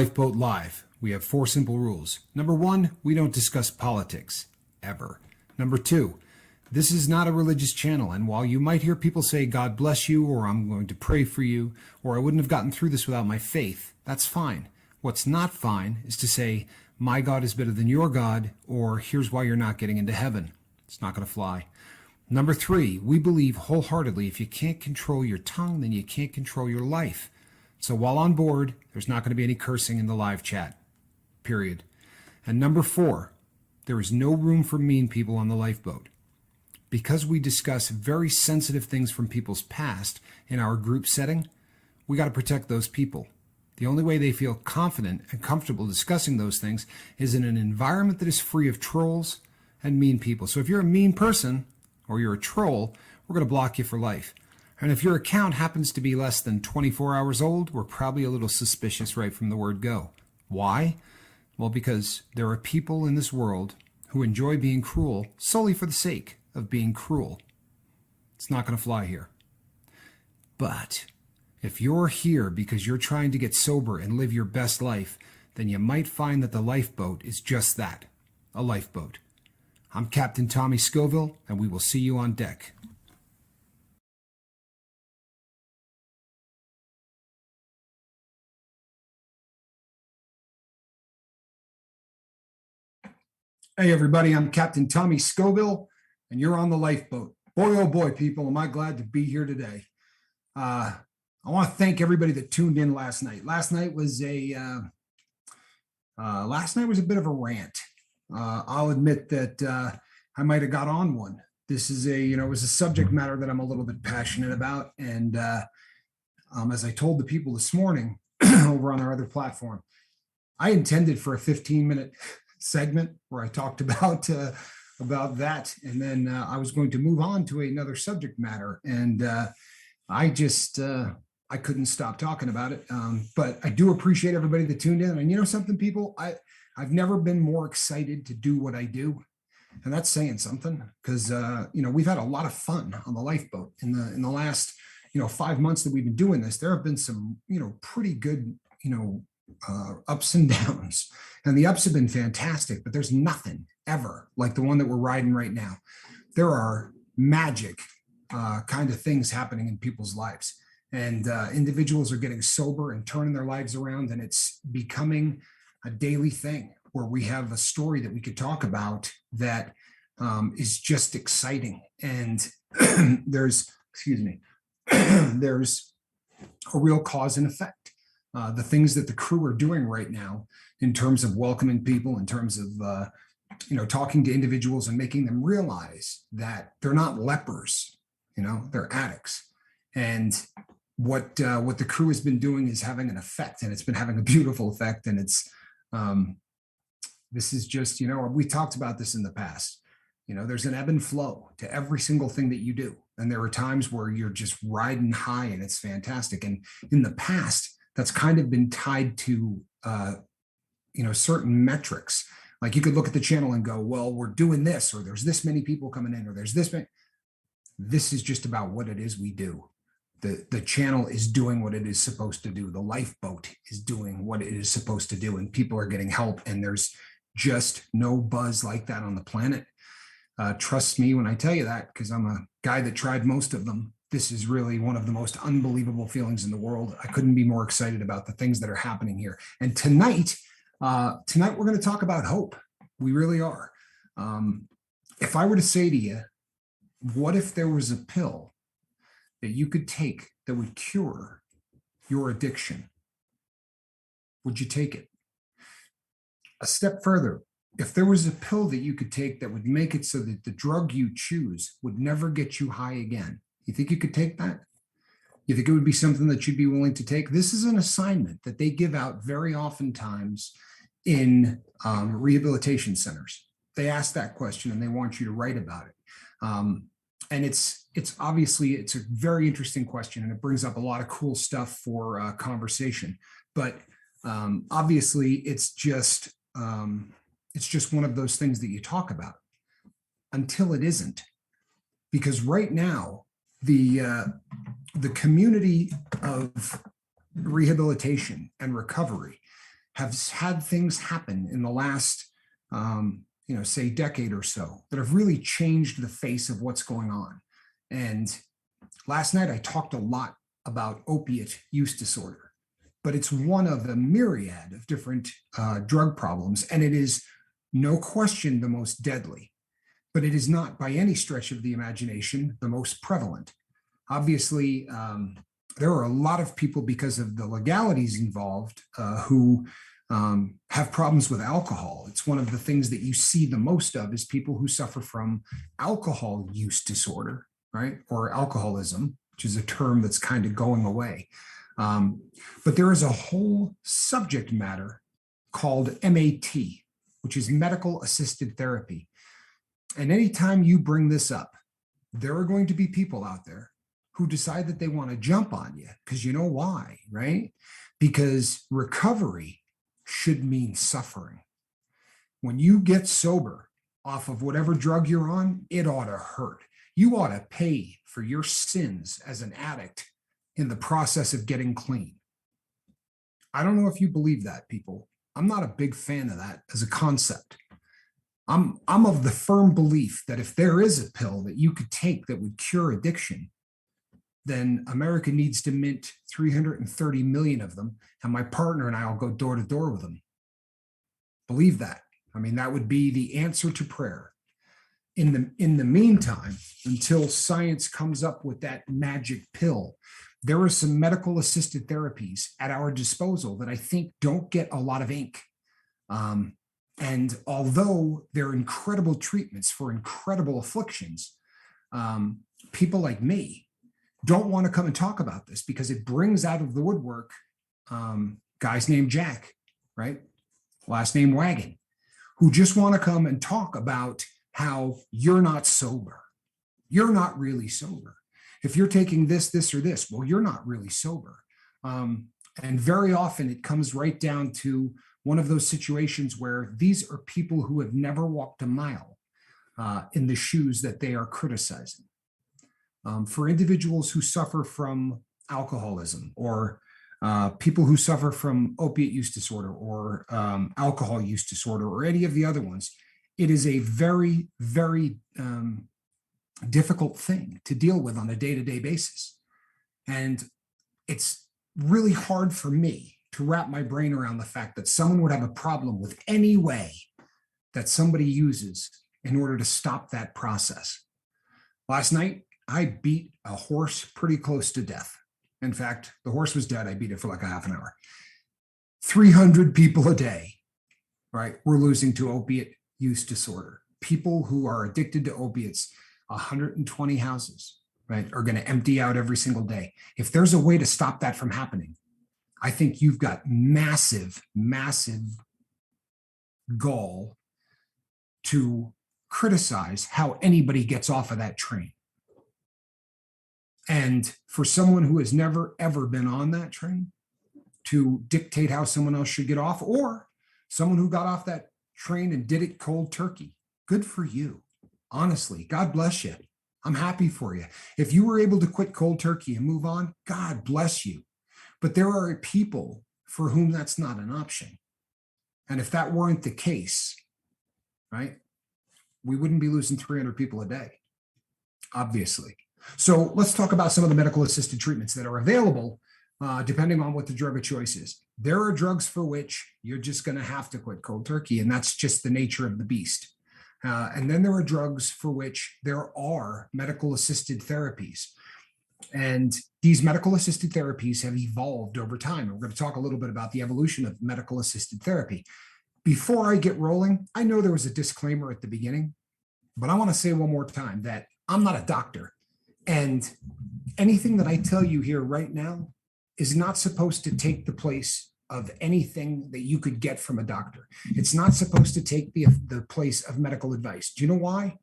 Lifeboat Live. We have 4 simple rules. Number 1, we don't discuss politics, ever. Number 2, this is not a religious channel, and while you might hear people say, God bless you, or I'm going to pray for you, or I wouldn't have gotten through this without my faith, that's fine. What's not fine is to say, my God is better than your God, or here's why you're not getting into heaven. It's not going to fly. Number 3, we believe wholeheartedly if you can't control your tongue, then you can't control your life. So while on board, there's not going to be any cursing in the live chat, period. And number 4, there is no room for mean people on the lifeboat. Because we discuss very sensitive things from people's past in our group setting, we got to protect those people. The only way they feel confident and comfortable discussing those things is in an environment that is free of trolls and mean people. So if you're a mean person or you're a troll, we're going to block you for life. And if your account happens to be less than 24 hours old, we're probably a little suspicious right from the word go. Why? Well, because there are people in this world who enjoy being cruel solely for the sake of being cruel. It's not going to fly here. But if you're here because you're trying to get sober and live your best life, then you might find that the lifeboat is just that, a lifeboat. I'm Captain Tommy Scoville, and we will see you on deck. Hey everybody, I'm Captain Tommy Scoville, and you're on the lifeboat. Boy, oh boy, people, am I glad to be here today. I want to thank everybody that tuned in last night. Last night was a bit of a rant. I'll admit that I might have got on one. This is it was a subject matter that I'm a little bit passionate about, and as I told the people this morning over on our other platform, I intended for a 15-minute segment where I talked about that, and then I was going to move on to another subject matter, and I couldn't stop talking about it. But I do appreciate everybody that tuned in, and you know something, people, I've never been more excited to do what I do, and that's saying something, because we've had a lot of fun on the lifeboat in the last 5 months that we've been doing this. There have been some pretty good ups and downs, and the ups have been fantastic, but there's nothing ever like the one that we're riding right now. There are magic kind of things happening in people's lives, and individuals are getting sober and turning their lives around, and it's becoming a daily thing where we have a story that we could talk about that is just exciting. And there's there's a real cause and effect. The things that the crew are doing right now in terms of welcoming people, in terms of talking to individuals and making them realize that they're not lepers, they're addicts. And what the crew has been doing is having an effect, and it's been having a beautiful effect. And it's this is just, we talked about this in the past. There's an ebb and flow to every single thing that you do. And there are times where you're just riding high and it's fantastic. And in the past, that's kind of been tied to, certain metrics. Like you could look at the channel and go, well, we're doing this, or there's this many people coming in, or there's this many. This is just about what it is we do. The channel is doing what it is supposed to do. The lifeboat is doing what it is supposed to do, and people are getting help. And there's just no buzz like that on the planet. Trust me when I tell you that, because I'm a guy that tried most of them. This is really one of the most unbelievable feelings in the world. I couldn't be more excited about the things that are happening here. And tonight we're going to talk about hope. We really are. If I were to say to you, what if there was a pill that you could take that would cure your addiction? Would you take it? A step further, if there was a pill that you could take that would make it so that the drug you choose would never get you high again, you think you could take that? You think it would be something that you'd be willing to take? This is an assignment that they give out very oftentimes in rehabilitation centers. They ask that question and they want you to write about it. And it's obviously, it's a very interesting question, and it brings up a lot of cool stuff for conversation. But obviously, it's just one of those things that you talk about until it isn't. Because right now, the community of rehabilitation and recovery have had things happen in the last, say, decade or so that have really changed the face of what's going on. And last night I talked a lot about opiate use disorder, but it's one of a myriad of different drug problems, and it is no question the most deadly, but it is not by any stretch of the imagination the most prevalent. Obviously, there are a lot of people, because of the legalities involved, who have problems with alcohol. It's one of the things that you see the most of is people who suffer from alcohol use disorder, right? Or alcoholism, which is a term that's kind of going away. But there is a whole subject matter called MAT, which is medical assisted therapy. And anytime you bring this up, there are going to be people out there who decide that they want to jump on you, because you know why, right? Because recovery should mean suffering. When you get sober off of whatever drug you're on, it ought to hurt. You ought to pay for your sins as an addict in the process of getting clean. I don't know if you believe that, people. I'm not a big fan of that as a concept. I'm of the firm belief that if there is a pill that you could take that would cure addiction, then America needs to mint 330 million of them, and my partner and I will go door to door with them. Believe that. I mean, that would be the answer to prayer. In the meantime, until science comes up with that magic pill, there are some medical assisted therapies at our disposal that I think don't get a lot of ink. And although they're incredible treatments for incredible afflictions, people like me don't want to come and talk about this because it brings out of the woodwork guys named Jack, right? Last name Wagon, who just want to come and talk about how you're not sober. You're not really sober. If you're taking this, or this, well, you're not really sober. And very often it comes right down to one of those situations where these are people who have never walked a mile in the shoes that they are criticizing. For individuals who suffer from alcoholism, or people who suffer from opiate use disorder, or alcohol use disorder, or any of the other ones, it is a very, very difficult thing to deal with on a day-to-day basis. And it's really hard for me to wrap my brain around the fact that someone would have a problem with any way that somebody uses in order to stop that process. Last night, I beat a horse pretty close to death. In fact, the horse was dead. I beat it for like a half an hour. 300 people a day, right? We're losing to opiate use disorder. People who are addicted to opiates, 120 houses, right, are going to empty out every single day. If there's a way to stop that from happening, I think you've got massive, massive gall to criticize how anybody gets off of that train. And for someone who has never, ever been on that train to dictate how someone else should get off, or someone who got off that train and did it cold turkey, good for you. Honestly, God bless you. I'm happy for you. If you were able to quit cold turkey and move on, God bless you. But there are people for whom that's not an option. And if that weren't the case, right, we wouldn't be losing 300 people a day, obviously. So let's talk about some of the medical assisted treatments that are available, depending on what the drug of choice is. There are drugs for which you're just going to have to quit cold turkey, and that's just the nature of the beast. And then there are drugs for which there are medical assisted therapies. And these medical assisted therapies have evolved over time. And we're going to talk a little bit about the evolution of medical assisted therapy. Before I get rolling, I know there was a disclaimer at the beginning, but I want to say one more time that I'm not a doctor. And anything that I tell you here right now is not supposed to take the place of anything that you could get from a doctor. It's not supposed to take the place of medical advice. Do you know why?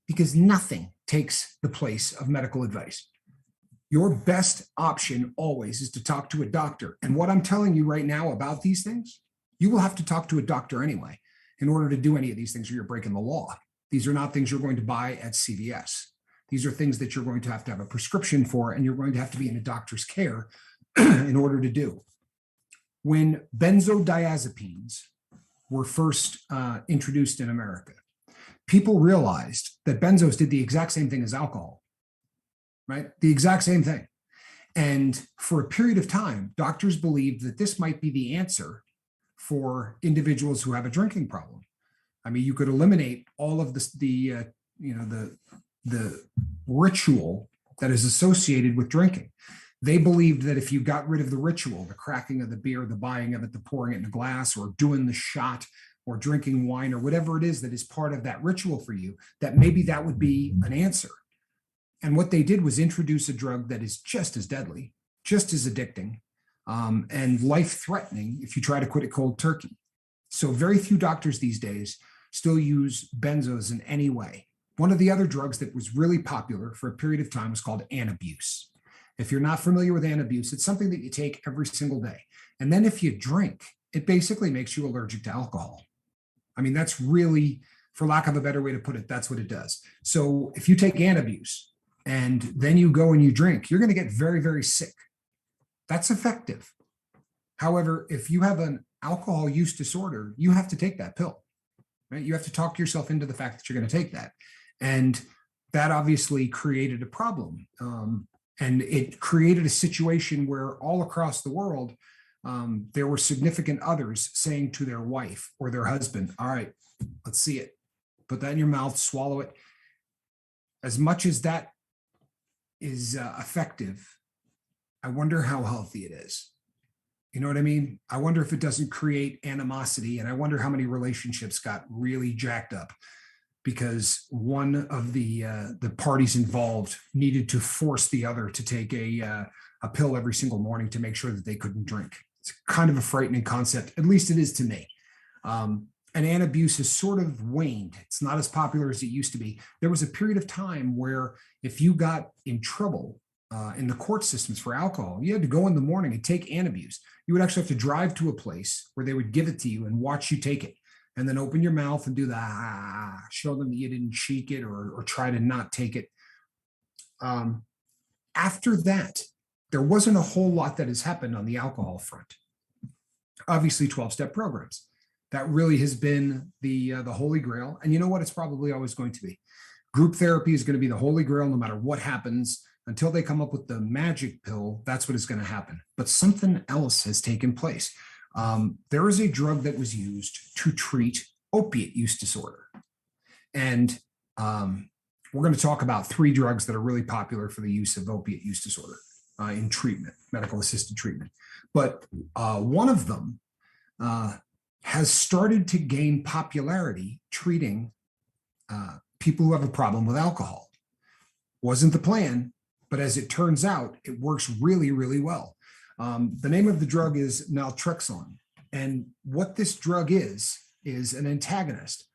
Because nothing takes the place of medical advice. Your best option always is to talk to a doctor. And what I'm telling you right now about these things, you will have to talk to a doctor anyway in order to do any of these things, or you're breaking the law. These are not things you're going to buy at CVS. These are things that you're going to have a prescription for, and you're going to have to be in a doctor's care in order to do. When benzodiazepines were first introduced in America, people realized that benzos did the exact same thing as alcohol, right? The exact same thing. And for a period of time, doctors believed that this might be the answer for individuals who have a drinking problem. I mean, you could eliminate all of the ritual that is associated with drinking. They believed that if you got rid of the ritual, the cracking of the beer, the buying of it, the pouring it in a glass, or doing the shot, or drinking wine, or whatever it is that is part of that ritual for you, that maybe that would be an answer. And what they did was introduce a drug that is just as deadly, just as addicting, and life-threatening if you try to quit it cold turkey. So very few doctors these days still use benzos in any way. One of the other drugs that was really popular for a period of time was called Antabuse. If you're not familiar with Antabuse, it's something that you take every single day. And then if you drink, it basically makes you allergic to alcohol. I mean, that's really, for lack of a better way to put it, that's what it does. So if you take Antabuse and then you go and you drink, you're going to get very, very sick. That's effective. However, if you have an alcohol use disorder, you have to take that pill, right? You have to talk yourself into the fact that you're going to take that. And that obviously created a problem. And it created a situation where all across the world, there were significant others saying to their wife or their husband, all right, let's see it. Put that in your mouth, swallow it. As much as that is effective, I wonder how healthy it is. You know what I mean? I wonder if it doesn't create animosity, and I wonder how many relationships got really jacked up because one of the parties involved needed to force the other to take a pill every single morning to make sure that they couldn't drink. It's kind of a frightening concept, at least it is to me. And Antabuse has sort of waned. It's not as popular as it used to be. There was a period of time where if you got in trouble in the court systems for alcohol, you had to go in the morning and take Antabuse. You would actually have to drive to a place where they would give it to you and watch you take it, and then open your mouth and do the show them that you didn't cheek it or try to not take it. After that, there wasn't a whole lot that has happened on the alcohol front. Obviously, 12-step programs. That really has been the holy grail. And you know what? It's probably always going to be. Group therapy is going to be the holy grail no matter what happens. Until they come up with the magic pill, that's what is going to happen. But something else has taken place. There is a drug that was used to treat opiate use disorder. And we're going to talk about 3 drugs that are really popular for the use of opiate use disorder in treatment, medical assisted treatment. But one of them has started to gain popularity treating people who have a problem with alcohol. Wasn't the plan, but as it turns out, it works really, really well. The name of the drug is Naltrexone. And what this drug is an antagonist.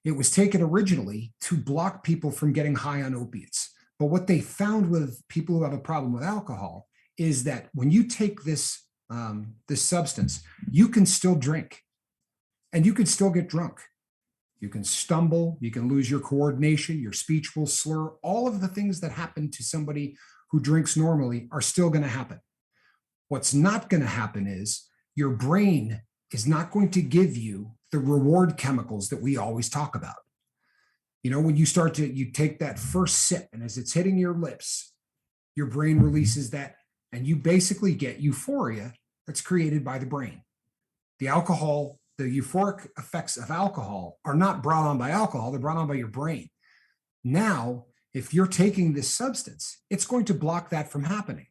It was taken originally to block people from getting high on opiates. But what they found with people who have a problem with alcohol is that when you take this substance, you can still drink and you can still get drunk. You can stumble, you can lose your coordination, your speech will slur. All of the things that happen to somebody who drinks normally are still going to happen. What's not going to happen is your brain is not going to give you the reward chemicals that we always talk about. You know, when you take that first sip, and as it's hitting your lips, your brain releases that, and you basically get euphoria that's created by the brain. The alcohol, the euphoric effects of alcohol are not brought on by alcohol, they're brought on by your brain. Now, if you're taking this substance, it's going to block that from happening.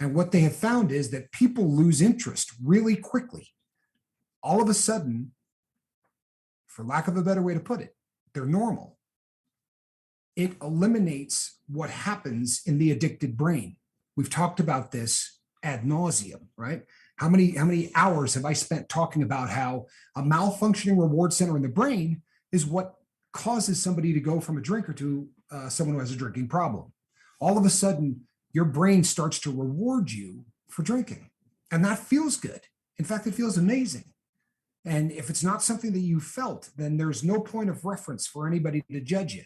And what they have found is that people lose interest really quickly. All of a sudden, for lack of a better way to put it, they're normal. It eliminates what happens in the addicted brain. We've talked about this ad nauseum, right? How many hours have I spent talking about how a malfunctioning reward center in the brain is what causes somebody to go from a drinker to someone who has a drinking problem. All of a sudden, your brain starts to reward you for drinking. And that feels good. In fact, it feels amazing. And if it's not something that you felt, then there's no point of reference for anybody to judge you.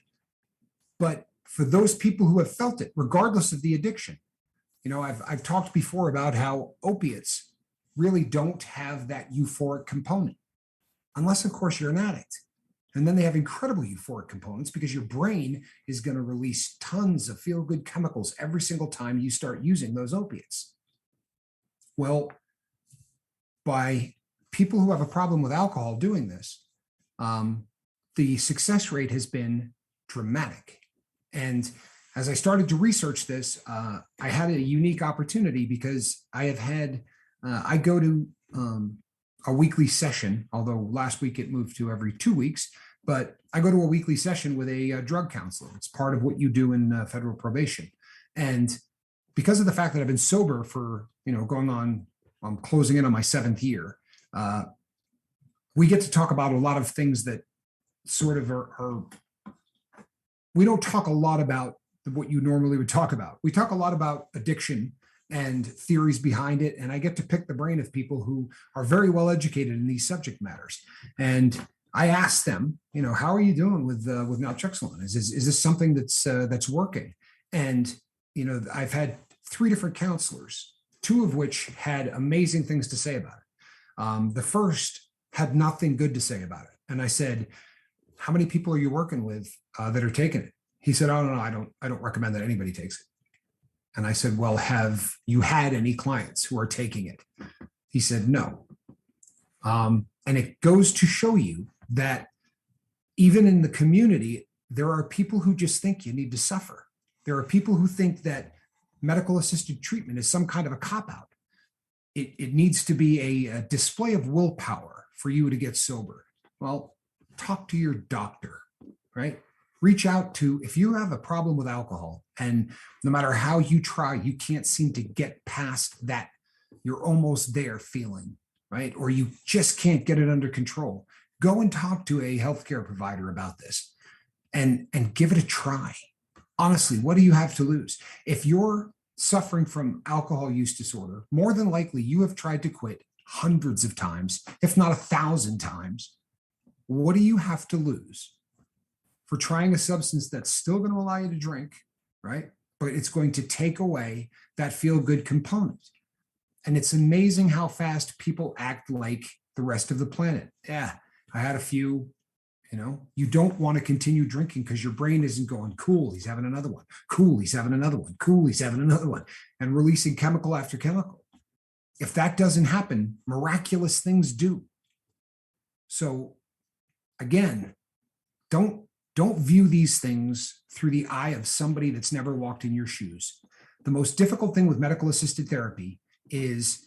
But for those people who have felt it, regardless of the addiction, you know, I've talked before about how opiates really don't have that euphoric component, unless, of course, you're an addict. And then they have incredible euphoric components because your brain is going to release tons of feel-good chemicals every single time you start using those opiates. Well, by people who have a problem with alcohol doing this, the success rate has been dramatic. And as I started to research this, I had a unique opportunity because I have had, I go to a weekly session, although last week it moved to every 2 weeks, but I go to a weekly session with a drug counselor. It's part of what you do in federal probation. And because of the fact that I've been sober for, going on, I'm closing in on my 7th year, we get to talk about a lot of things that sort of are we don't talk a lot about what you normally would talk about. We talk a lot about addiction and theories behind it. And I get to pick the brain of people who are very well educated in these subject matters. And I asked them, how are you doing with naltrexone? Is this something that's working? And, I've had 3 different counselors, 2 of which had amazing things to say about it. The first had nothing good to say about it. And I said, how many people are you working with that are taking it? He said, oh, no, I don't recommend that anybody takes it. And I said, well, have you had any clients who are taking it? He said, no. And it goes to show you that even in the community, there are people who just think you need to suffer. There are people who think that medical assisted treatment is some kind of a cop-out. It needs to be a display of willpower for you to get sober. Well, talk to your doctor, right? Reach out to, if you have a problem with alcohol and no matter how you try, you can't seem to get past that you're almost there feeling, right? Or you just can't get it under control. Go and talk to a healthcare provider about this and give it a try. Honestly, what do you have to lose? If you're suffering from alcohol use disorder, more than likely you have tried to quit hundreds of times, if not 1,000 times. What do you have to lose for trying a substance that's still going to allow you to drink, right? But it's going to take away that feel-good component. And it's amazing how fast people act like the rest of the planet. Yeah, I had a few, you don't want to continue drinking because your brain isn't going, cool, he's having another one. Cool, he's having another one. Cool, he's having another one. And releasing chemical after chemical. If that doesn't happen, miraculous things do. So again, don't view these things through the eye of somebody that's never walked in your shoes. The most difficult thing with medical assisted therapy is,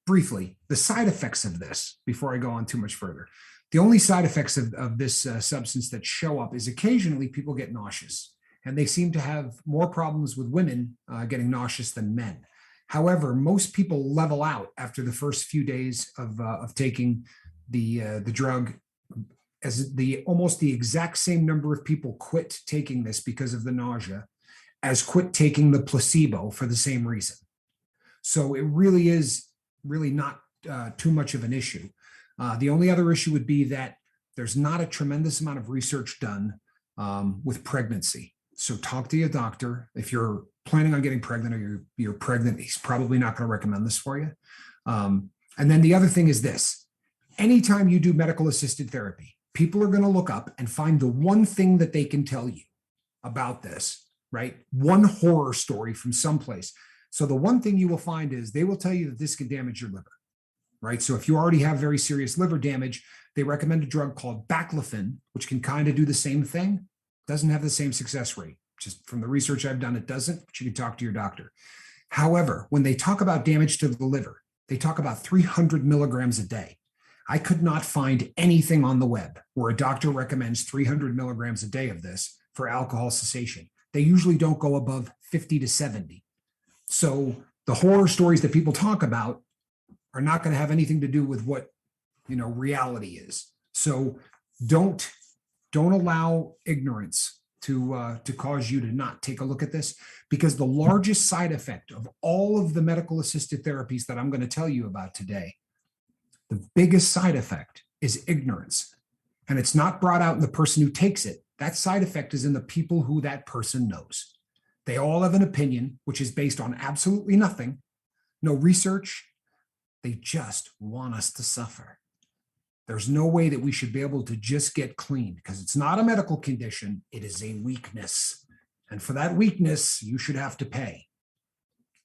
briefly, the side effects of this, before I go on too much further. The only side effects of this substance that show up is occasionally people get nauseous, and they seem to have more problems with women getting nauseous than men. However, most people level out after the first few days of taking the drug, as almost the exact same number of people quit taking this because of the nausea as quit taking the placebo for the same reason. So it really is not too much of an issue. The only other issue would be that there's not a tremendous amount of research done with pregnancy. So talk to your doctor. If you're planning on getting pregnant or you're pregnant, he's probably not going to recommend this for you. And then the other thing is this. Anytime you do medical assisted therapy, people are going to look up and find the one thing that they can tell you about this, right? One horror story from someplace. So the one thing you will find is they will tell you that this can damage your liver, right? So if you already have very serious liver damage, they recommend a drug called baclofen, which can kind of do the same thing. Doesn't have the same success rate. Just from the research I've done, it doesn't, but you can talk to your doctor. However, when they talk about damage to the liver, they talk about 300 milligrams a day. I could not find anything on the web where a doctor recommends 300 milligrams a day of this for alcohol cessation. They usually don't go above 50 to 70. So the horror stories that people talk about are not going to have anything to do with what, reality is. So don't allow ignorance to cause you to not take a look at this, because the largest side effect of all of the medical assisted therapies that I'm going to tell you about today, the biggest side effect is ignorance. And it's not brought out in the person who takes it. That side effect is in the people who that person knows. They all have an opinion, which is based on absolutely nothing. no research. They just want us to suffer. There's no way that we should be able to just get clean, because it's not a medical condition. It is a weakness. And for that weakness, you should have to pay.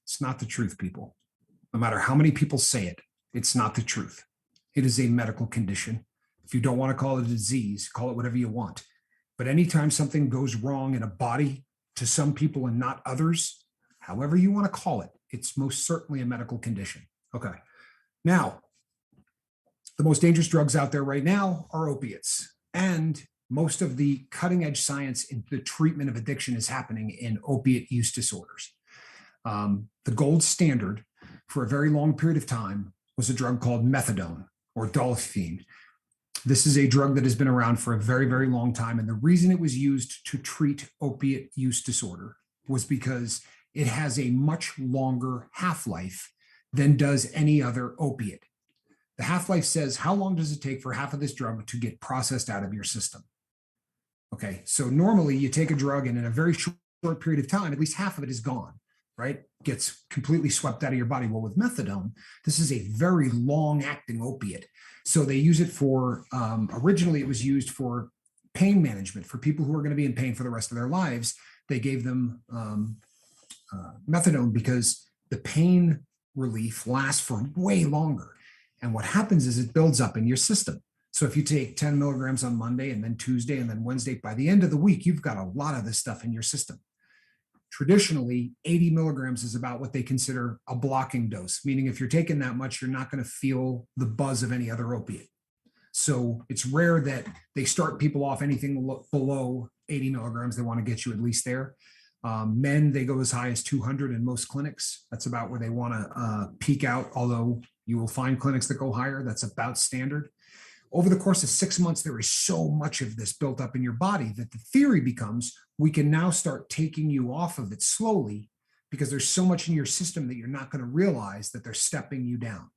It's not the truth, people. No matter how many people say it, it's not the truth. It is a medical condition. If you don't want to call it a disease, call it whatever you want. But anytime something goes wrong in a body to some people and not others, however you want to call it, it's most certainly a medical condition. Okay. Now, the most dangerous drugs out there right now are opiates. And most of the cutting edge science in the treatment of addiction is happening in opiate use disorders. The gold standard for a very long period of time was a drug called methadone or Naltrexone. This is a drug that has been around for a very, very long time. And the reason it was used to treat opiate use disorder was because it has a much longer half-life than does any other opiate. The half-life says, how long does it take for half of this drug to get processed out of your system? Okay, so normally you take a drug and in a very short period of time, at least half of it is gone, right? Gets completely swept out of your body. Well, with methadone, this is a very long-acting opiate. So they use it for, originally it was used for pain management for people who are going to be in pain for the rest of their lives. They gave them methadone because the pain relief lasts for way longer. And what happens is it builds up in your system. So if you take 10 milligrams on Monday and then Tuesday and then Wednesday, by the end of the week, you've got a lot of this stuff in your system. Traditionally, 80 milligrams is about what they consider a blocking dose, meaning if you're taking that much, you're not going to feel the buzz of any other opiate. So it's rare that they start people off anything below 80 milligrams. They want to get you at least there. Men, they go as high as 200 in most clinics. That's about where they want to peak out, although you will find clinics that go higher. That's about standard. Over the course of 6 months, there is so much of this built up in your body that the theory becomes we can now start taking you off of it slowly because there's so much in your system that you're not going to realize that they're stepping you down.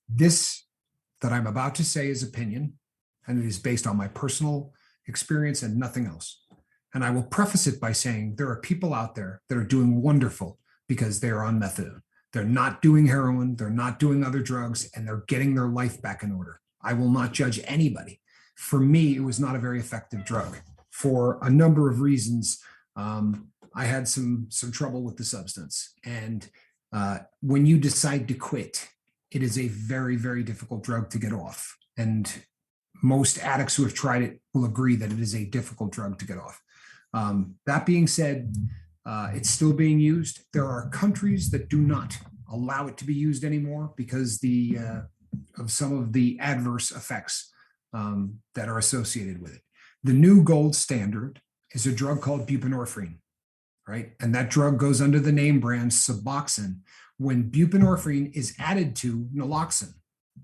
This that I'm about to say is opinion, and it is based on my personal experience and nothing else. And I will preface it by saying there are people out there that are doing wonderful because they're on methadone. They're not doing heroin, they're not doing other drugs, and they're getting their life back in order. I will not judge anybody. For me, it was not a very effective drug for a number of reasons. I had some trouble with the substance. And when you decide to quit, it is a very, very difficult drug to get off. And most addicts who have tried it will agree that it is a difficult drug to get off. That being said, it's still being used. There are countries that do not allow it to be used anymore because of some of the adverse effects that are associated with it. The new gold standard is a drug called buprenorphine, right? And that drug goes under the name brand Suboxone when buprenorphine is added to naloxone,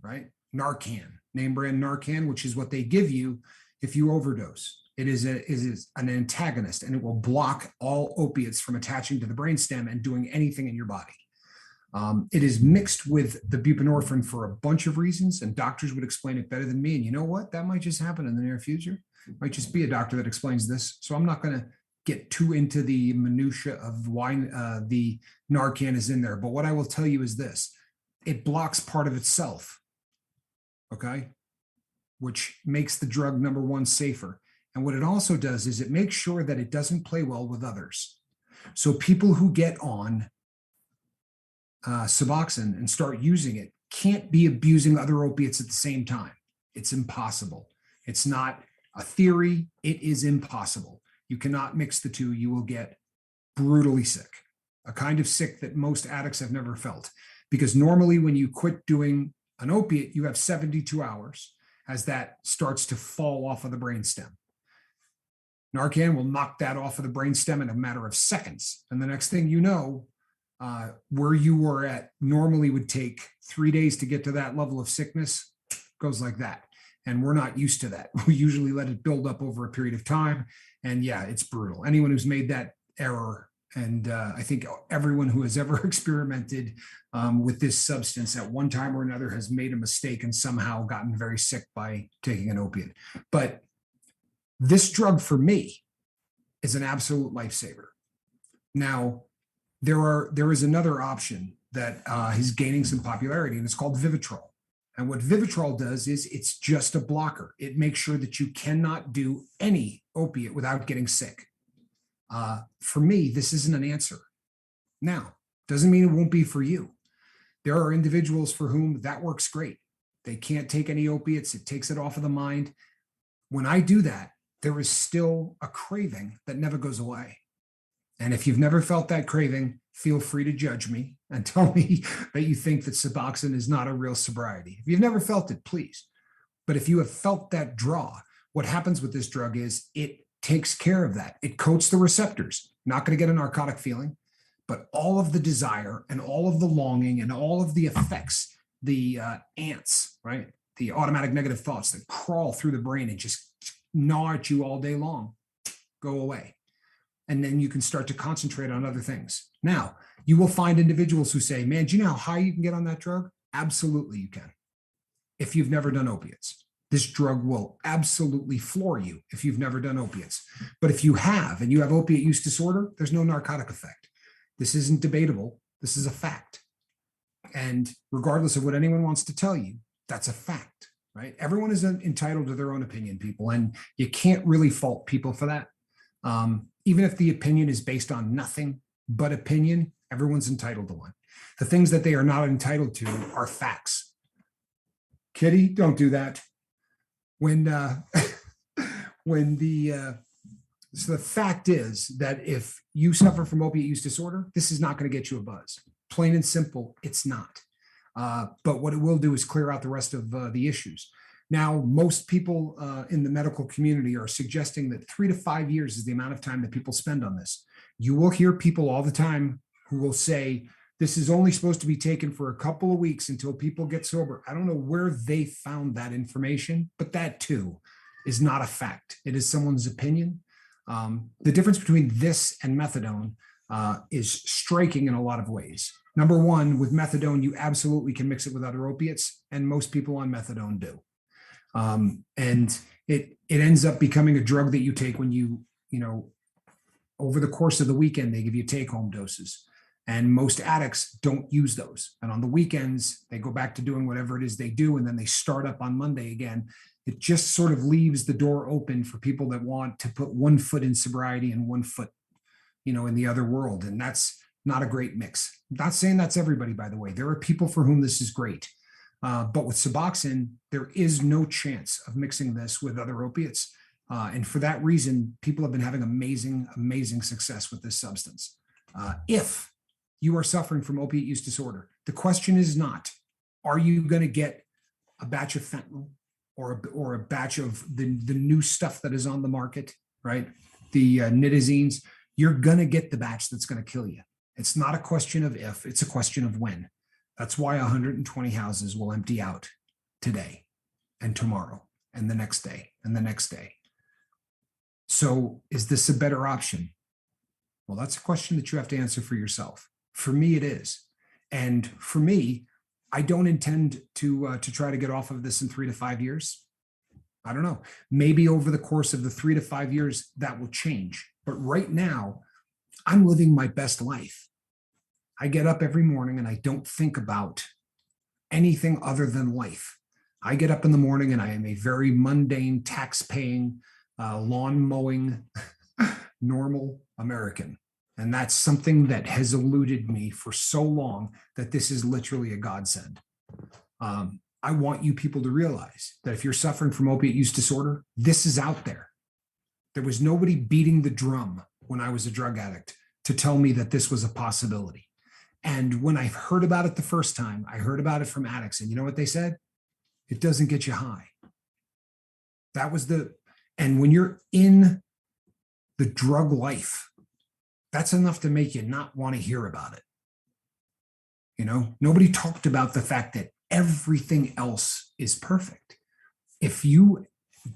right? Narcan, name brand Narcan, which is what they give you if you overdose. It is an antagonist, and it will block all opiates from attaching to the brainstem and doing anything in your body. It is mixed with the buprenorphine for a bunch of reasons, and doctors would explain it better than me. And you know what? That might just happen in the near future. It might just be a doctor that explains this. So I'm not going to get too into the minutia of why the Narcan is in there. But what I will tell you is this. It blocks part of itself, okay? Which makes the drug, number one, safer. And what it also does is it makes sure that it doesn't play well with others. So people who get on Suboxone and start using it can't be abusing other opiates at the same time. It's impossible. It's not a theory. It is impossible. You cannot mix the two. You will get brutally sick, a kind of sick that most addicts have never felt. Because normally when you quit doing an opiate, you have 72 hours as that starts to fall off of the brainstem. Narcan will knock that off of the brainstem in a matter of seconds. And the next thing you know, where you were at normally would take 3 days to get to that level of sickness, goes like that. And we're not used to that. We usually let it build up over a period of time. And yeah, it's brutal. Anyone who's made that error, and I think everyone who has ever experimented with this substance at one time or another has made a mistake and somehow gotten very sick by taking an opiate. But this drug for me is an absolute lifesaver. Now, there is another option that is gaining some popularity, and it's called Vivitrol. And what Vivitrol does is it's just a blocker. It makes sure that you cannot do any opiate without getting sick. For me, this isn't an answer. Now, doesn't mean it won't be for you. There are individuals for whom that works great. They can't take any opiates. It takes it off of the mind. When I do that, there is still a craving that never goes away. And if you've never felt that craving, feel free to judge me and tell me that you think that Suboxone is not a real sobriety. If you've never felt it, please. But if you have felt that draw, what happens with this drug is it takes care of that. It coats the receptors. Not going to get a narcotic feeling, but all of the desire and all of the longing and all of the effects, the ants, right? The automatic negative thoughts that crawl through the brain and just gnaw at you all day long, go away. And then you can start to concentrate on other things. Now, you will find individuals who say, man, do you know how high you can get on that drug? Absolutely, you can. If you've never done opiates, this drug will absolutely floor you if you've never done opiates. But if you have, and you have opiate use disorder, there's no narcotic effect. This isn't debatable. This is a fact. And regardless of what anyone wants to tell you, that's a fact, right? Everyone is entitled to their own opinion, people, and you can't really fault people for that. Even if the opinion is based on nothing but opinion, everyone's entitled to one. The things that they are not entitled to are facts. Kitty, don't do that. So the fact is that if you suffer from opiate use disorder, this is not going to get you a buzz. Plain and simple, it's not. But what it will do is clear out the rest of the issues. Now, most people in the medical community are suggesting that 3 to 5 years is the amount of time that people spend on this. You will hear people all the time who will say, this is only supposed to be taken for a couple of weeks until people get sober. I don't know where they found that information, but that too is not a fact. It is someone's opinion. The difference between this and methadone is striking in a lot of ways. Number one, with methadone, you absolutely can mix it with other opiates, and most people on methadone do. And it ends up becoming a drug that you take when you over the course of the weekend, they give you take-home doses. And most addicts don't use those. And on the weekends, they go back to doing whatever it is they do, and then they start up on Monday again. It just sort of leaves the door open for people that want to put one foot in sobriety and one foot, in the other world. And that's not a great mix. I'm not saying that's everybody, by the way. There are people for whom this is great. But with Suboxone, there is no chance of mixing this with other opiates. And for that reason, people have been having amazing, amazing success with this substance. If you are suffering from opiate use disorder, the question is not, are you going to get a batch of fentanyl or a batch of the new stuff that is on the market, right? The nitazines. You're going to get the batch that's going to kill you. It's not a question of if, it's a question of when. That's why 120 houses will empty out today and tomorrow and the next day and the next day. So is this a better option? Well, that's a question that you have to answer for yourself. For me, it is. And for me, I don't intend to try to get off of this in 3 to 5 years. I don't know. Maybe over the course of the 3 to 5 years, that will change. But right now, I'm living my best life. I get up every morning and I don't think about anything other than life. I get up in the morning and I am a very mundane, tax-paying, lawn-mowing, normal American. And that's something that has eluded me for so long that this is literally a godsend. I want you people to realize that if you're suffering from opiate use disorder, this is out there. There was nobody beating the drum when I was a drug addict to tell me that this was a possibility. And when I heard about it the first time, I heard about it from addicts. And you know what they said? It doesn't get you high. And when you're in the drug life, that's enough to make you not want to hear about it. Nobody talked about the fact that everything else is perfect. If you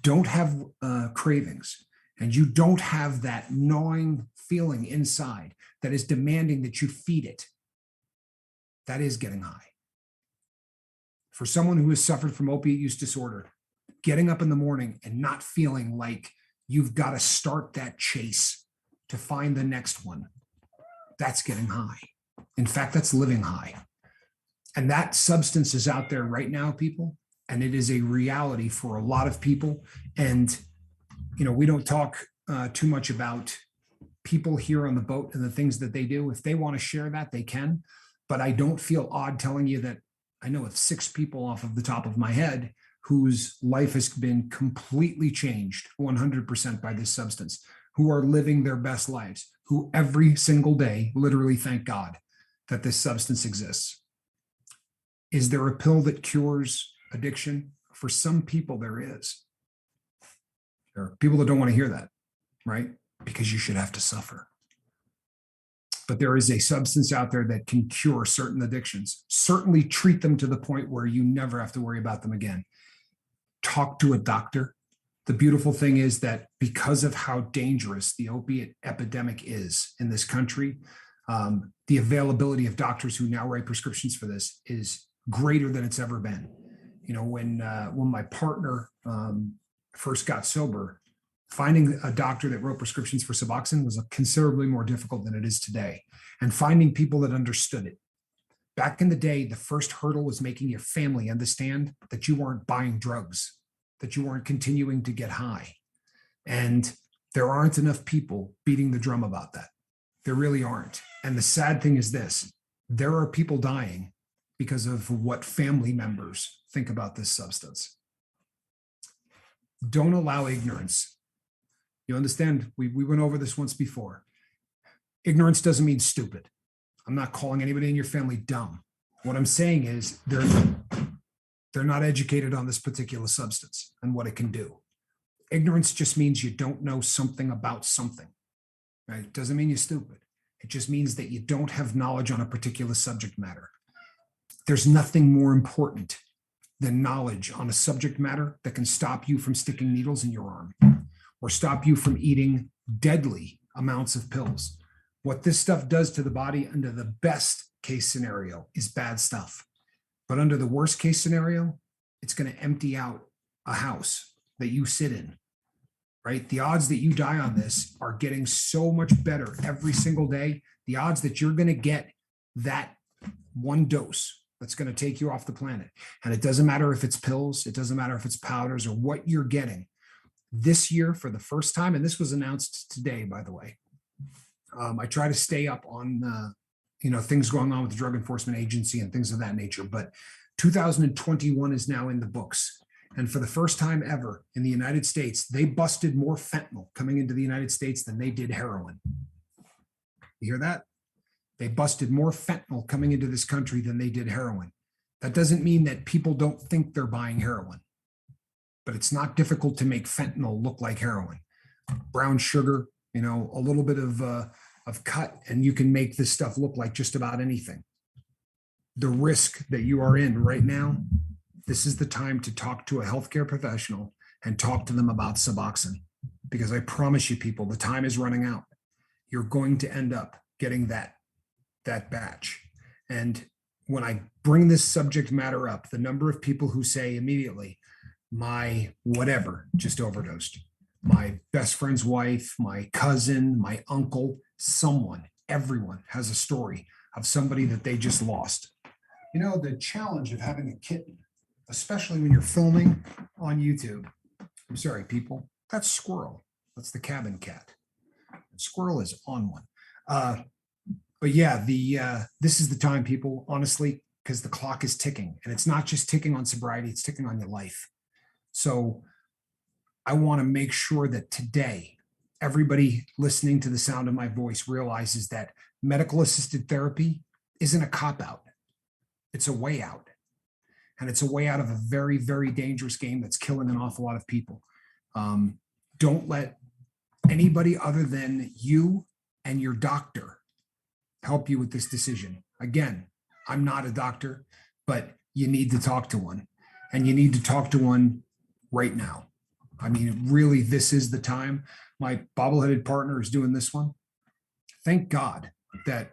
don't have cravings and you don't have that gnawing feeling inside that is demanding that you feed it, that is getting high. For someone who has suffered from opiate use disorder, getting up in the morning and not feeling like you've got to start that chase to find the next one, that's getting high. In fact, that's living high. And that substance is out there right now, people. And it is a reality for a lot of people. And, we don't talk too much about people here on the boat and the things that they do. If they want to share that, they can. But I don't feel odd telling you that I know of 6 people off of the top of my head whose life has been completely changed 100% by this substance, who are living their best lives, who every single day literally thank God that this substance exists. Is there a pill that cures addiction? For some people, there is. There are people that don't want to hear that, right? Because you should have to suffer. But there is a substance out there that can cure certain addictions, certainly treat them to the point where you never have to worry about them again. Talk to a doctor. The beautiful thing is that because of how dangerous the opiate epidemic is in this country, the availability of doctors who now write prescriptions for this is greater than it's ever been. When my partner first got sober, finding a doctor that wrote prescriptions for Suboxone was considerably more difficult than it is today. And finding people that understood it. Back in the day, the first hurdle was making your family understand that you weren't buying drugs, that you weren't continuing to get high. And there aren't enough people beating the drum about that. There really aren't. And the sad thing is this: there are people dying because of what family members think about this substance. Don't allow ignorance. You understand? We went over this once before. Ignorance doesn't mean stupid. I'm not calling anybody in your family dumb. What I'm saying is they're not educated on this particular substance and what it can do. Ignorance just means you don't know something about something, right? It doesn't mean you're stupid. It just means that you don't have knowledge on a particular subject matter. There's nothing more important than knowledge on a subject matter that can stop you from sticking needles in your arm or stop you from eating deadly amounts of pills. What this stuff does to the body under the best case scenario is bad stuff. But under the worst case scenario, it's going to empty out a house that you sit in, right? The odds that you die on this are getting so much better every single day. The odds that you're going to get that one dose that's going to take you off the planet. And it doesn't matter if it's pills, it doesn't matter if it's powders or what you're getting. This year, for the first time, and this was announced today, by the way, I try to stay up on things going on with the Drug Enforcement Agency and things of that nature. But 2021 is now in the books. And for the first time ever in the United States, they busted more fentanyl coming into the United States than they did heroin. You hear that? They busted more fentanyl coming into this country than they did heroin. That doesn't mean that people don't think they're buying heroin, but it's not difficult to make fentanyl look like heroin. Brown sugar, a little bit of cut, and you can make this stuff look like just about anything. The risk that you are in right now, this is the time to talk to a healthcare professional and talk to them about Suboxone, because I promise you, people, the time is running out. You're going to end up getting that batch. And when I bring this subject matter up, the number of people who say immediately, my whatever just overdosed, my best friend's wife, my cousin, my uncle, everyone has a story of somebody that they just lost. The challenge of having a kitten, especially when you're filming on YouTube. I'm sorry, people, that's Squirrel. That's the cabin cat. Squirrel is on one. But yeah, this is the time, people, honestly, because the clock is ticking, and it's not just ticking on sobriety, it's ticking on your life. So I want to make sure that today, everybody listening to the sound of my voice realizes that medical assisted therapy isn't a cop-out. It's a way out. And it's a way out of a very, very dangerous game that's killing an awful lot of people. Don't let anybody other than you and your doctor help you with this decision. Again, I'm not a doctor, but you need to talk to one, and you need to talk to one right now. I mean, really, this is the time. My bobbleheaded partner is doing this one. Thank God that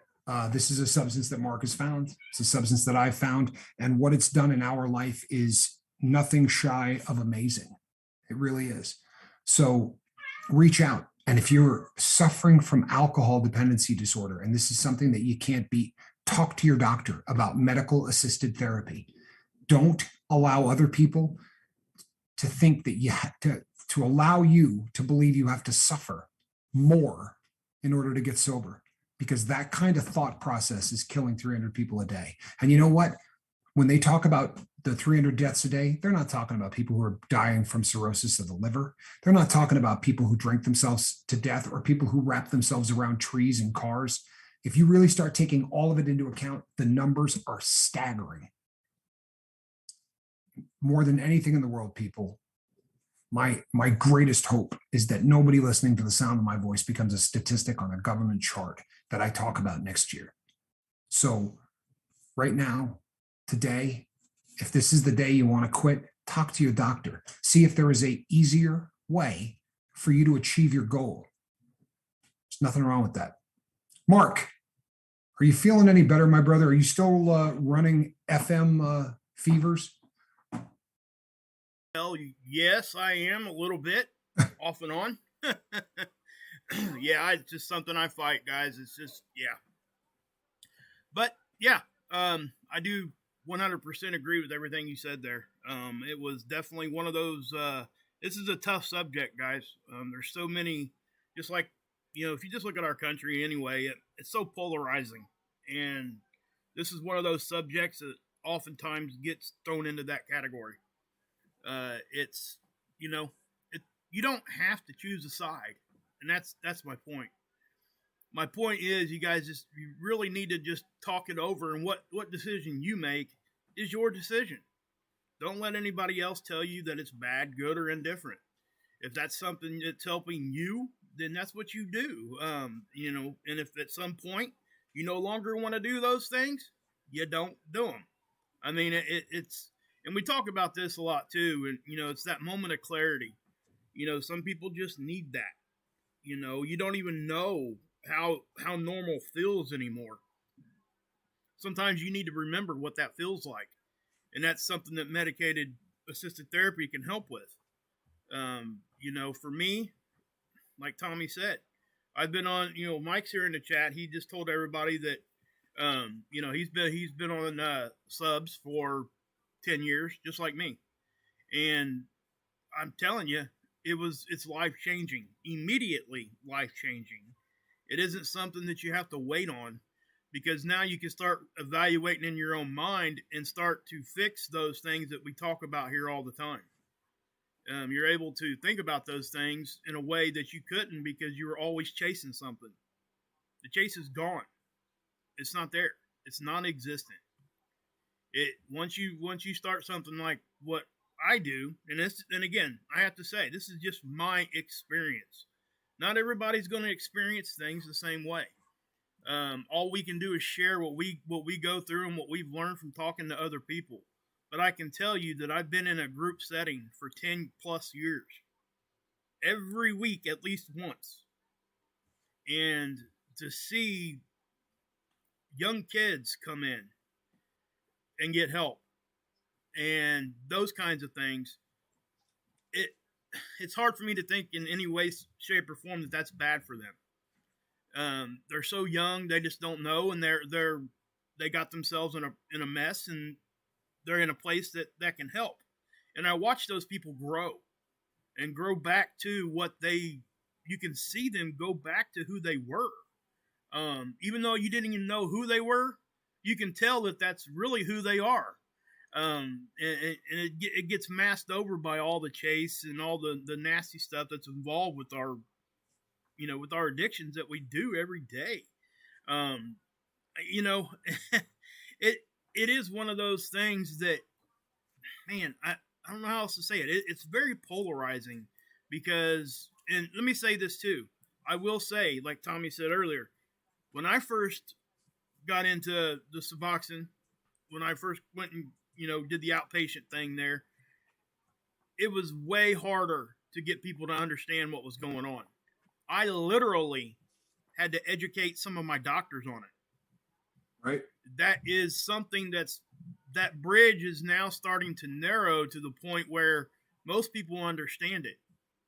this is a substance that Mark has found. It's a substance that I've found, and what it's done in our life is nothing shy of amazing. It really is. So reach out. And if you're suffering from alcohol dependency disorder, and this is something that you can't beat, talk to your doctor about medical assisted therapy. Don't allow other people to think that you have to allow you to believe you have to suffer more in order to get sober, because that kind of thought process is killing 300 people a day. And you know what? When they talk about the 300 deaths a day, they're not talking about people who are dying from cirrhosis of the liver. They're not talking about people who drink themselves to death or people who wrap themselves around trees and cars. If you really start taking all of it into account, the numbers are staggering. More than anything in the world, people, my greatest hope is that nobody listening to the sound of my voice becomes a statistic on a government chart that I talk about next year. So right now, today, if this is the day you want to quit, talk to your doctor. See if there is a easier way for you to achieve your goal. There's nothing wrong with that. Mark, are you feeling any better, my brother? Are you still running FM fevers? Well, yes, I am a little bit off and on. Yeah, it's just something I fight, guys. It's just, yeah. But yeah, I do 100% agree with everything you said there. It was definitely one of those, this is a tough subject, guys. There's so many, just like, if you just look at our country anyway, it's so polarizing. And this is one of those subjects that oftentimes gets thrown into that category. It's, you don't have to choose a side. And that's my point. My point is, you really need to just talk it over, and what decision you make is your decision. Don't let anybody else tell you that it's bad, good, or indifferent. If that's something that's helping you, then that's what you do. And if at some point you no longer want to do those things, you don't do them. I mean, it's, and we talk about this a lot too, and it's that moment of clarity. Some people just need that. You don't even know how normal feels anymore. Sometimes you need to remember what that feels like, and that's something that medicated assisted therapy can help with. For me, like Tommy said, I've been on. Mike's here in the chat. He just told everybody that, he's been on subs for 10 years, just like me, and I'm telling you, it's life changing, immediately life changing. It isn't something that you have to wait on, because now you can start evaluating in your own mind and start to fix those things that we talk about here all the time. You're able to think about those things in a way that you couldn't, because you were always chasing something. The chase is gone. It's not there. It's non-existent. Once you start something like what I do, and again, I have to say, this is just my experience. Not everybody's going to experience things the same way. All we can do is share what we go through and what we've learned from talking to other people. But I can tell you that I've been in a group setting for 10 plus years. Every week, at least once. And to see young kids come in and get help and those kinds of things, it's hard for me to think in any way, shape, or form that that's bad for them. They're so young, they just don't know, and they got themselves in a mess, and they're in a place that can help. And I watch those people grow back to you can see them go back to who they were. Even though you didn't even know who they were, you can tell that that's really who they are. And it gets masked over by all the chase and all the nasty stuff that's involved with our addictions that we do every day. It is one of those things that, man, I don't know how else to say it. It's very polarizing, because, and let me say this too. I will say, like Tommy said earlier, when I first got into the Suboxone, when I first went and did the outpatient thing there, it was way harder to get people to understand what was going on. I literally had to educate some of my doctors on it. Right. That is something that bridge is now starting to narrow to the point where most people understand it.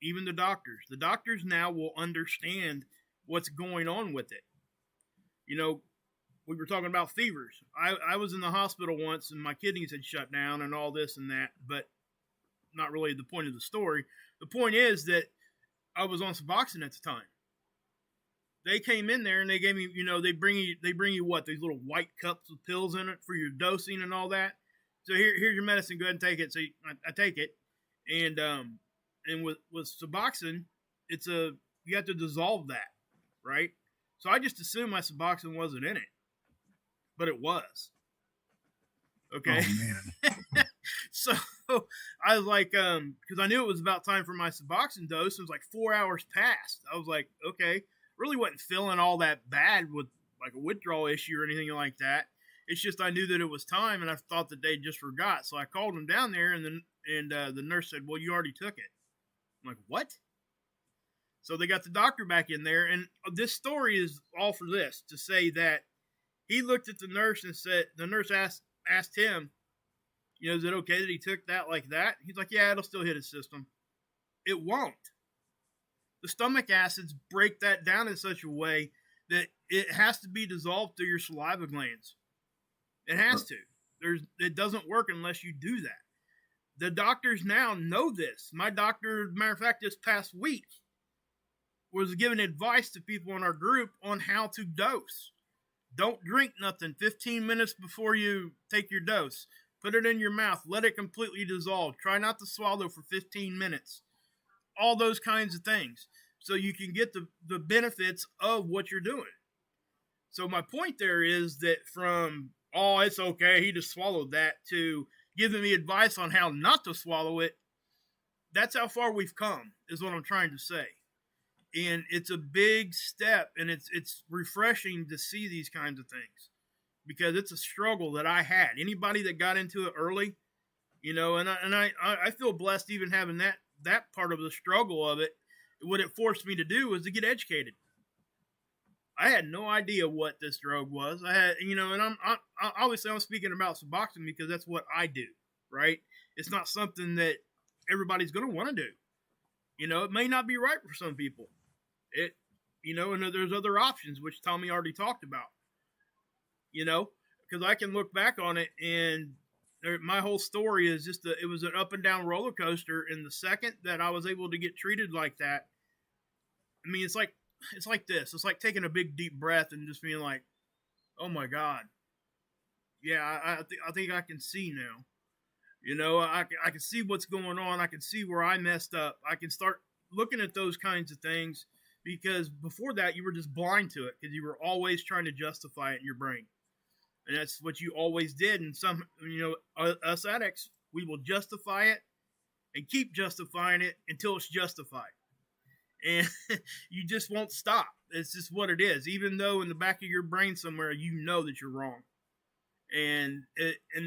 Even the doctors. The doctors now will understand what's going on with it. we were talking about fevers. I was in the hospital once and my kidneys had shut down and all this and that, but not really the point of the story. The point is that I was on Suboxone at the time. They came in there and they gave me, they bring you what? These little white cups with pills in it for your dosing and all that. So here's your medicine. Go ahead and take it. So I take it. And with Suboxone, you have to dissolve that, right? So I just assumed my Suboxone wasn't in it, but it was. Okay. Oh man. So I was like, because I knew it was about time for my Suboxone dose. It was like 4 hours past. I was like, okay, really wasn't feeling all that bad with like a withdrawal issue or anything like that. It's just I knew that it was time, and I thought that they just forgot. So I called them down there, and the nurse said, "Well, you already took it." I'm like, "What?" So they got the doctor back in there, and this story is all for this, to say that he looked at the nurse and said, the nurse asked him, is it okay that he took that like that? He's like, yeah, it'll still hit his system. It won't. The stomach acids break that down in such a way that it has to be dissolved through your saliva glands. It has to. It doesn't work unless you do that. The doctors now know this. My doctor, matter of fact, this past week was giving advice to people in our group on how to dose. Don't drink nothing 15 minutes before you take your dose. Put it in your mouth. Let it completely dissolve. Try not to swallow for 15 minutes. All those kinds of things. So you can get the benefits of what you're doing. So my point there is that from, oh, it's okay, he just swallowed that, to giving me advice on how not to swallow it, that's how far we've come, is what I'm trying to say. And it's a big step, and it's refreshing to see these kinds of things, because it's a struggle that I had. Anybody that got into it early, and I feel blessed even having that part of the struggle of it. What it forced me to do was to get educated. I had no idea what this drug was. I had, and I'm obviously I'm speaking about Suboxone because that's what I do, right? It's not something that everybody's going to want to do. It may not be right for some people. And there's other options, which Tommy already talked about. Because I can look back on it, and my whole story is just it was an up and down roller coaster. And the second that I was able to get treated like that, I mean, it's like this. It's like taking a big deep breath and just being like, "Oh my God, yeah, I think I can see now." I can see what's going on. I can see where I messed up. I can start looking at those kinds of things, because before that you were just blind to it because you were always trying to justify it in your brain. And that's what you always did. And us addicts, we will justify it and keep justifying it until it's justified. And you just won't stop. It's just what it is. Even though in the back of your brain somewhere, you know that you're wrong. And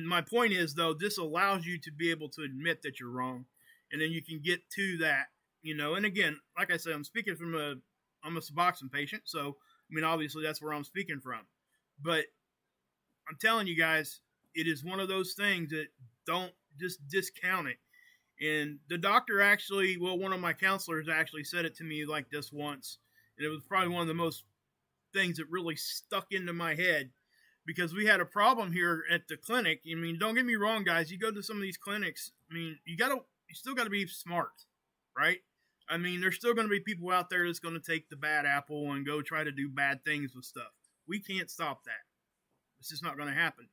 my point is, though, this allows you to be able to admit that you're wrong. And then you can get to that, And again, like I said, I'm speaking I'm a Suboxone patient. So, obviously that's where I'm speaking from. But I'm telling you guys, it is one of those things that don't just discount it. And the doctor one of my counselors actually said it to me like this once. And it was probably one of the most things that really stuck into my head, because we had a problem here at the clinic. Don't get me wrong, guys. You go to some of these clinics, you still got to be smart, right? There's still going to be people out there that's going to take the bad apple and go try to do bad things with stuff. We can't stop that. It's just not going to happen.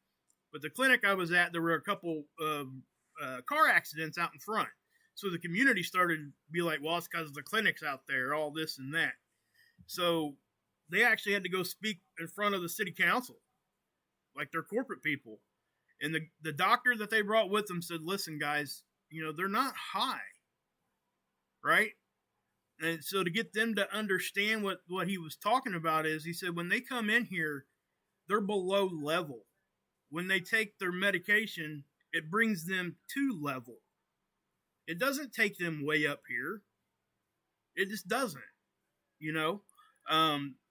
But the clinic I was at, there were a couple of car accidents out in front. So the community started to be like, well, it's because the clinic's out there, all this and that. So they actually had to go speak in front of the city council, like their corporate people. And the doctor that they brought with them said, listen, guys, they're not high, right? And so to get them to understand what he was talking about is, he said, when they come in here, they're below level. When they take their medication, it brings them to level. It doesn't take them way up here. It just doesn't,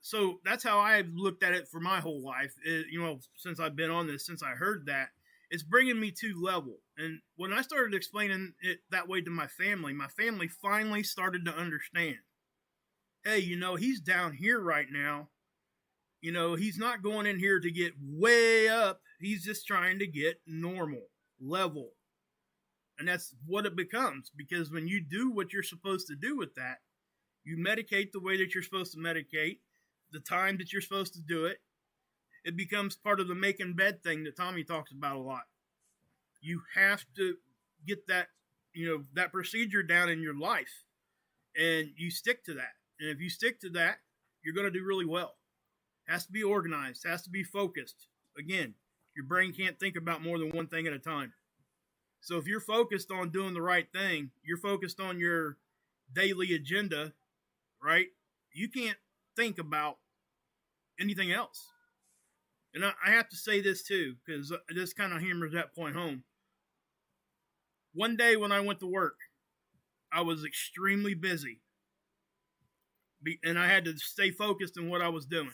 So that's how I've looked at it for my whole life. Since I've been on this, since I heard that, it's bringing me to level. And when I started explaining it that way to my family finally started to understand. Hey, he's down here right now, You know, he's not going in here to get way up. He's just trying to get normal, level. And that's what it becomes, because when you do what you're supposed to do with that, you medicate the way that you're supposed to medicate, the time that you're supposed to do it, it becomes part of the making bed thing that Tommy talks about a lot. You have to get that, that procedure down in your life, and you stick to that. And if you stick to that, you're going to do really well. Has to be organized, has to be focused. Again, your brain can't think about more than one thing at a time. So if you're focused on doing the right thing, you're focused on your daily agenda, right? You can't think about anything else. And I have to say this too, because this kind of hammers that point home. One day when I went to work, I was extremely busy. And I had to stay focused on what I was doing.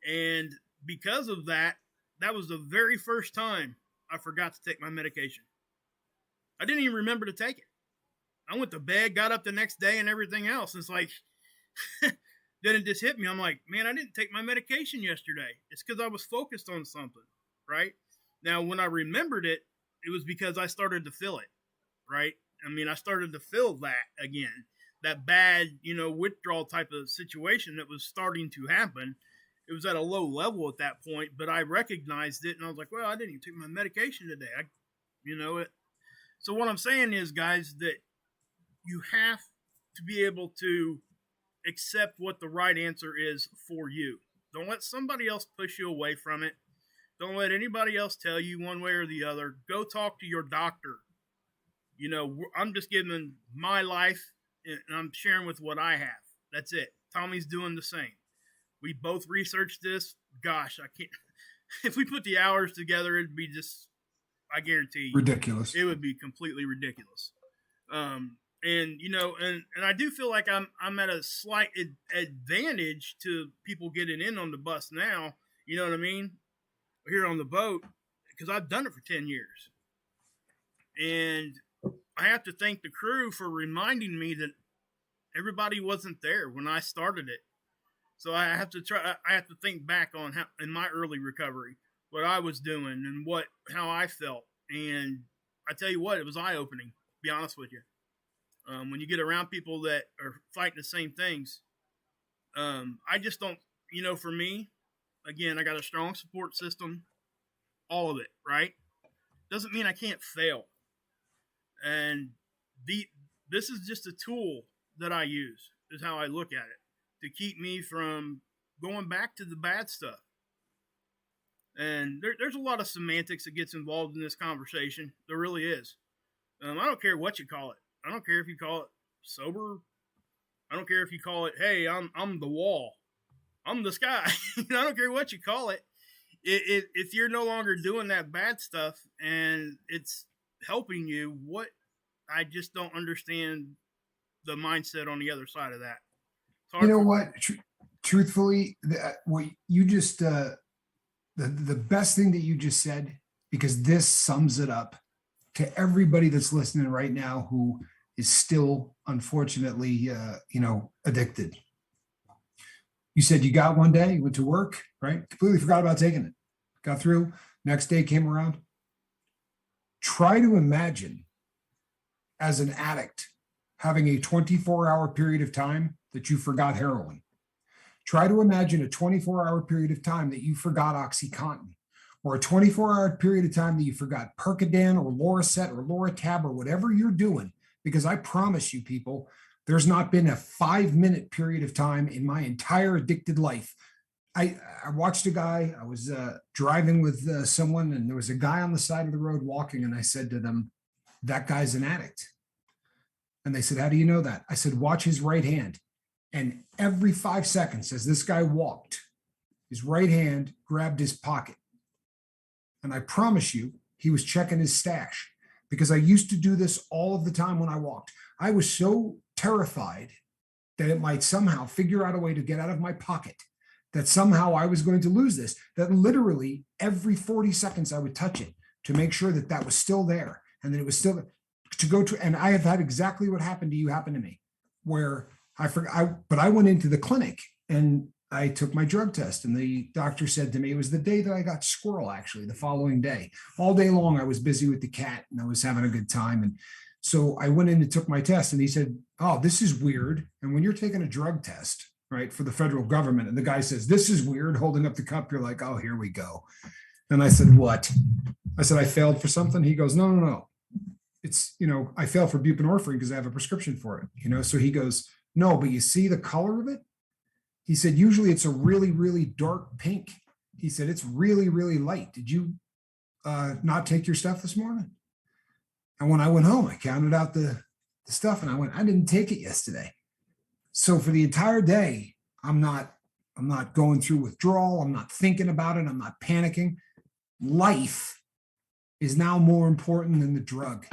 And because of that, that was the very first time I forgot to take my medication. I didn't even remember to take it. I went to bed, got up the next day and everything else. It's like, then it just hit me. I'm like, man, I didn't take my medication yesterday. It's because I was focused on something, right? Now, when I remembered it, it was because I started to feel it, right? I mean, I started to feel that again, that bad, withdrawal type of situation that was starting to happen. It was at a low level at that point, but I recognized it and I was like, well, I didn't even take my medication today. So what I'm saying is, guys, that you have to be able to accept what the right answer is for you. Don't let somebody else push you away from it. Don't let anybody else tell you one way or the other. Go talk to your doctor. I'm just giving my life and I'm sharing with what I have. That's it. Tommy's doing the same. We both researched this. Gosh, I can't. If we put the hours together, it'd be just, I guarantee you, ridiculous. It would be completely ridiculous. And I do feel like I'm at a slight advantage to people getting in on the bus now. You know what I mean? Here on the boat, because I've done it for 10 years. And I have to thank the crew for reminding me that everybody wasn't there when I started it. So I have to think back on how, in my early recovery, what I was doing and how I felt. And I tell you what, it was eye-opening, to be honest with you. When you get around people that are fighting the same things, I just don't, for me, again, I got a strong support system, all of it, right? Doesn't mean I can't fail. And this is just a tool that I use, is how I look at it, to keep me from going back to the bad stuff. And there's a lot of semantics that gets involved in this conversation. There really is. I don't care what you call it. I don't care if you call it sober. I don't care if you call it, hey, I'm the wall. I'm the sky. I don't care what you call it. If you're no longer doing that bad stuff and it's helping you, I just don't understand the mindset on the other side of that. You know what? Truthfully, what you just the best thing that you just said, because this sums it up to everybody that's listening right now who is still, unfortunately, addicted. You said you got one day, you went to work, right? Completely forgot about taking it. Got through. Next day came around. Try to imagine, as an addict, having a 24-hour period of time that you forgot heroin. Try to imagine a 24-hour period of time that you forgot OxyContin, or a 24-hour period of time that you forgot Percodan or Loracet or Loratab or whatever you're doing, because I promise you, people, there's not been a 5-minute period of time in my entire addicted life. I watched a guy, I was driving with someone, and there was a guy on the side of the road walking, and I said to them, that guy's an addict. And they said, how do you know that? I said, watch his right hand. And every 5 seconds, as this guy walked, his right hand grabbed his pocket. And I promise you, he was checking his stash, because I used to do this all of the time when I walked. I was so terrified that it might somehow figure out a way to get out of my pocket, that somehow I was going to lose this, that literally every 40 seconds I would touch it to make sure that that was still there, and that it was still to go to. And I have had exactly what happened to you happen to me, where I forgot, but I went into the clinic and I took my drug test, and the doctor said to me, it was the day that I got squirrel, actually, the following day. All day long, I was busy with the cat and I was having a good time. And so I went in and took my test, and he said, "Oh, this is weird." And when you're taking a drug test, right, for the federal government, and the guy says, "This is weird," holding up the cup, you're like, "Oh, here we go." And I said, "What?" I said, "I failed for something." He goes, "No, no, no. It's, I failed for buprenorphine because I have a prescription for it." So he goes, "No, but you see the color of it?" He said, "Usually it's a really, really dark pink." He said, "It's really, really light. Did you not take your stuff this morning?" And when I went home, I counted out the stuff and I went, "I didn't take it yesterday." So for the entire day, I'm not going through withdrawal. I'm not thinking about it. I'm not panicking. Life is now more important than the drug.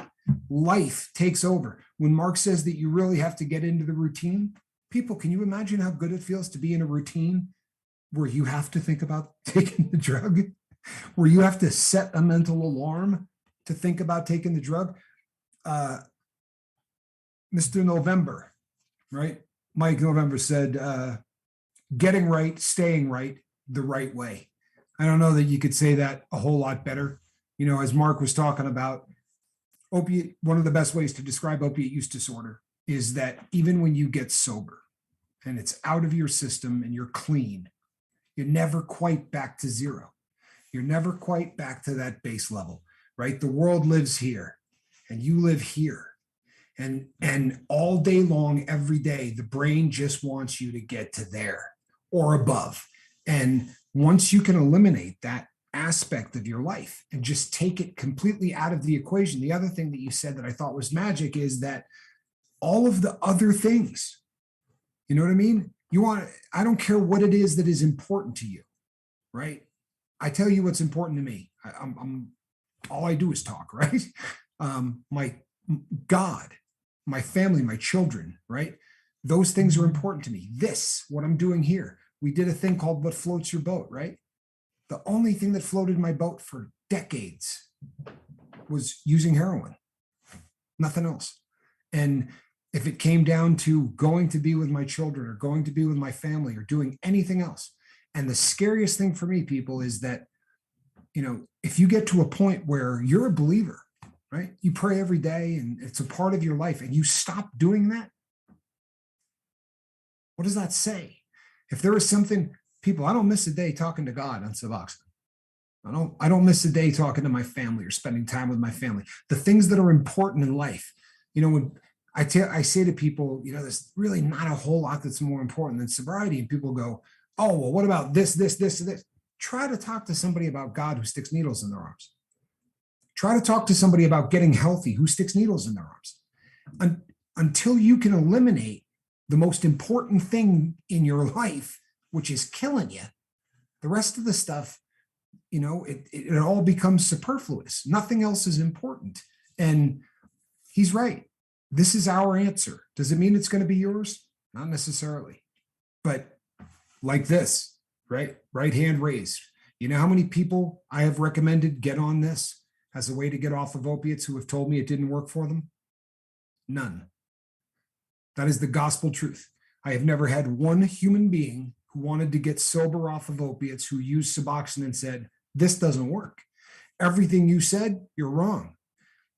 Life takes over. When Mark says that you really have to get into the routine, people, can you imagine how good it feels to be in a routine where you have to think about taking the drug, where you have to set a mental alarm to think about taking the drug? Mr. November, right? Mike November said, "Getting right, staying right, the right way." I don't know that you could say that a whole lot better. As Mark was talking about, one of the best ways to describe opiate use disorder is that even when you get sober and it's out of your system and you're clean, you're never quite back to zero. You're never quite back to that base level, right? The world lives here and you live here. And all day long, every day, the brain just wants you to get to there or above. And once you can eliminate that aspect of your life and just take it completely out of the equation, the other thing that you said that I thought was magic is that all of the other things, you know what I mean? I don't care what it is that is important to you, right? I tell you what's important to me. I'm all I do is talk, right? My God, my family, my children, right? Those things are important to me. What I'm doing here. We did a thing called What Floats Your Boat, right? The only thing that floated my boat for decades was using heroin, nothing else. And if it came down to going to be with my children or going to be with my family or doing anything else. And the scariest thing for me, people, is that, if you get to a point where you're a believer, right? You pray every day and it's a part of your life and you stop doing that. What does that say? If there is something, people, I don't miss a day talking to God on Suboxone. I don't miss a day talking to my family or spending time with my family. The things that are important in life, when I say to people, there's really not a whole lot that's more important than sobriety. And people go, "Oh, well, what about this, this, this, and this?" Try to talk to somebody about God who sticks needles in their arms. Try to talk to somebody about getting healthy who sticks needles in their arms. Until you can eliminate the most important thing in your life, which is killing you, the rest of the stuff, it all becomes superfluous. Nothing else is important. And he's right. This is our answer. Does it mean it's going to be yours? Not necessarily. But like this, right? Right hand raised. You know how many people I have recommended get on this as a way to get off of opiates who have told me it didn't work for them? None. That is the gospel truth. I have never had one human being who wanted to get sober off of opiates who used Suboxone and said, "This doesn't work. Everything you said, you're wrong."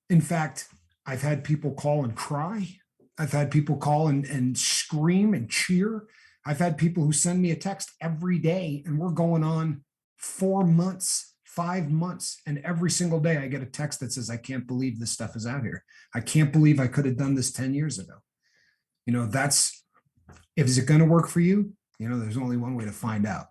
In fact, I've had people call and cry. I've had people call and scream and cheer. I've had people who send me a text every day, and we're going on 4 months, 5 months. And every single day I get a text that says, "I can't believe this stuff is out here. I can't believe I could have done this 10 years ago." Is it going to work for you? There's only one way to find out,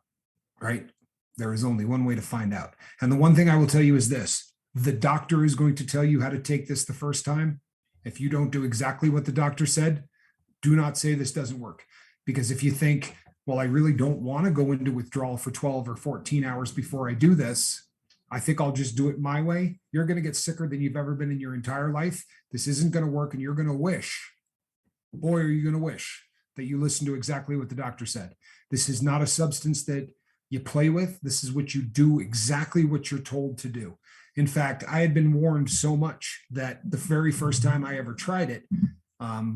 right? There is only one way to find out. And the one thing I will tell you is this: the doctor is going to tell you how to take this the first time. If you don't do exactly what the doctor said, do not say this doesn't work. Because if you think, "Well, I really don't want to go into withdrawal for 12 or 14 hours before I do this, I think I'll just do it my way," you're going to get sicker than you've ever been in your entire life. This isn't going to work, and you're going to wish, boy, are you going to wish that you listened to exactly what the doctor said. This is not a substance that you play with. This is what you do, exactly what you're told to do. In fact, I had been warned so much that the very first time I ever tried it,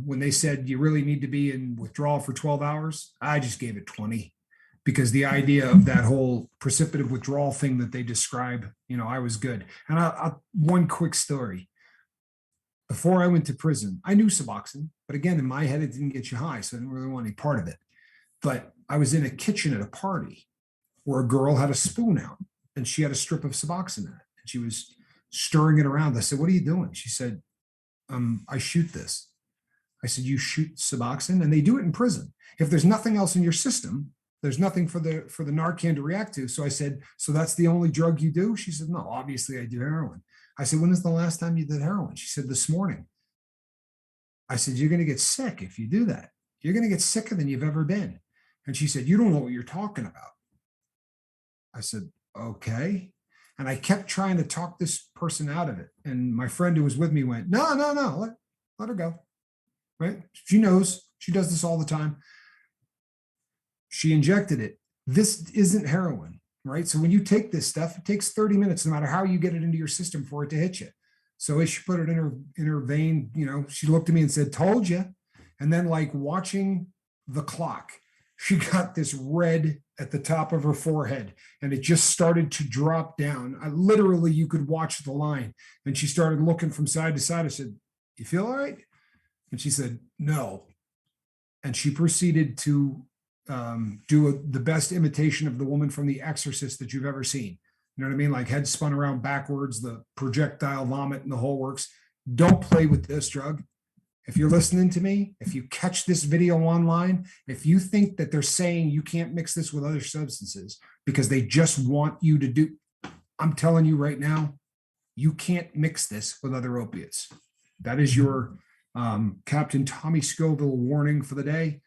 when they said you really need to be in withdrawal for 12 hours, I just gave it 20. because the idea of that whole precipitative withdrawal thing that they describe, I was good. And one quick story. Before I went to prison, I knew Suboxone, but again, in my head, it didn't get you high, so I didn't really want any part of it. But I was in a kitchen at a party where a girl had a spoon out and she had a strip of Suboxone in it. And she was stirring it around. I said, "What are you doing?" She said, "I shoot this." I said, "You shoot Suboxone?" And they do it in prison. If there's nothing else in your system, there's nothing for the Narcan to react to. So I said, "So that's the only drug you do?" She said, "No, obviously I do heroin." I said, "When is the last time you did heroin?" She said, "This morning." I said, "You're going to get sick if you do that. You're going to get sicker than you've ever been." And she said, "You don't know what you're talking about." I said, "Okay." And I kept trying to talk this person out of it. And my friend who was with me went, "No, no, no, let her go." Right? She knows. She does this all the time. She injected it. This isn't heroin, right? So when you take this stuff, it takes 30 minutes, no matter how you get it into your system, for it to hit you. So as she put it in her vein, she looked at me and said, "Told you." And then, like watching the clock, she got this red at the top of her forehead, and it just started to drop down. Literally, you could watch the line. And she started looking from side to side. I said, "You feel all right?" And she said, "No." And she proceeded to do the best imitation of the woman from The Exorcist that you've ever seen. You know what I mean? Like head spun around backwards, the projectile vomit and the whole works. Don't play with this drug. If you're listening to me, if you catch this video online, if you think that they're saying you can't mix this with other substances because they just want you to do, I'm telling you right now, you can't mix this with other opiates. That is your Captain Tommy Scoville warning for the day.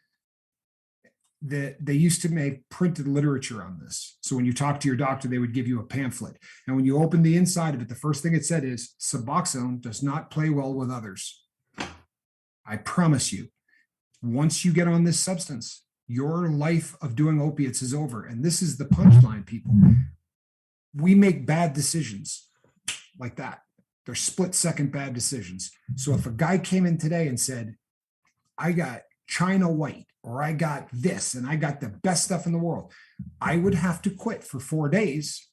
That they used to make printed literature on this. So when you talk to your doctor, they would give you a pamphlet. And when you open the inside of it, the first thing it said is, "Suboxone does not play well with others." I promise you, once you get on this substance, your life of doing opiates is over. And this is the punchline, people. We make bad decisions like that. They're split-second bad decisions. So if a guy came in today and said, "I got China white," or "I got this, and I got the best stuff in the world," I would have to quit for 4 days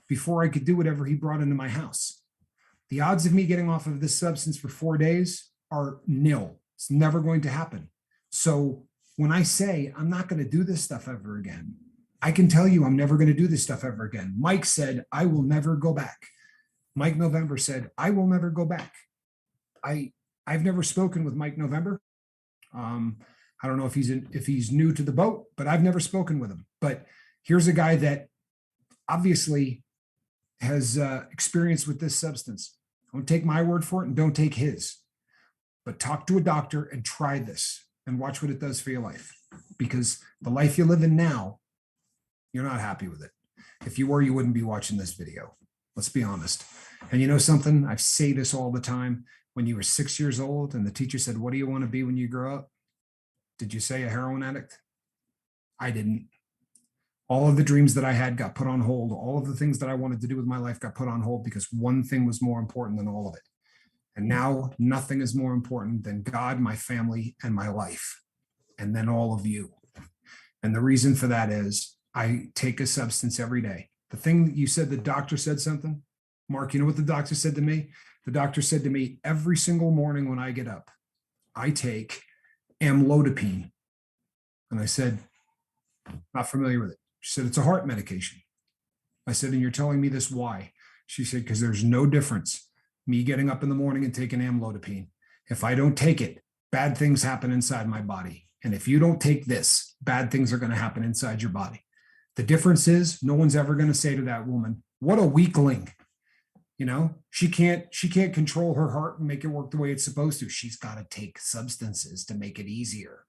before I could do whatever he brought into my house. The odds of me getting off of this substance for 4 days are nil. It's never going to happen. So when I say I'm not going to do this stuff ever again, I can tell you I'm never going to do this stuff ever again. Mike said, "I will never go back." Mike November said, "I will never go back." I've never spoken with Mike November. I don't know if he's new to the boat, but I've never spoken with him. But here's a guy that obviously has experience with this substance. Don't take my word for it, and don't take his. But talk to a doctor and try this and watch what it does for your life. Because the life you live in now, you're not happy with it. If you were, you wouldn't be watching this video. Let's be honest. And you know something? I say this all the time. When you were 6 years old and the teacher said, "What do you want to be when you grow up?" Did you say a heroin addict? I didn't. All of the dreams that I had got put on hold. All of the things that I wanted to do with my life got put on hold because one thing was more important than all of it. And now nothing is more important than God, my family, and my life. And then all of you. And the reason for that is I take a substance every day. The thing that you said, the doctor said something. Mark, you know what the doctor said to me? The doctor said to me, every single morning when I get up, I take amlodipine. And I said, "Not familiar with it." She said, "It's a heart medication." I said, "And you're telling me this why?" She said, "Because there's no difference me getting up in the morning and taking amlodipine. If I don't take it, bad things happen inside my body. And if you don't take this, bad things are going to happen inside your body. The difference is no one's ever going to say to that woman, 'What a weakling.' She can't control her heart and make it work the way it's supposed to. She's got to take substances to make it easier."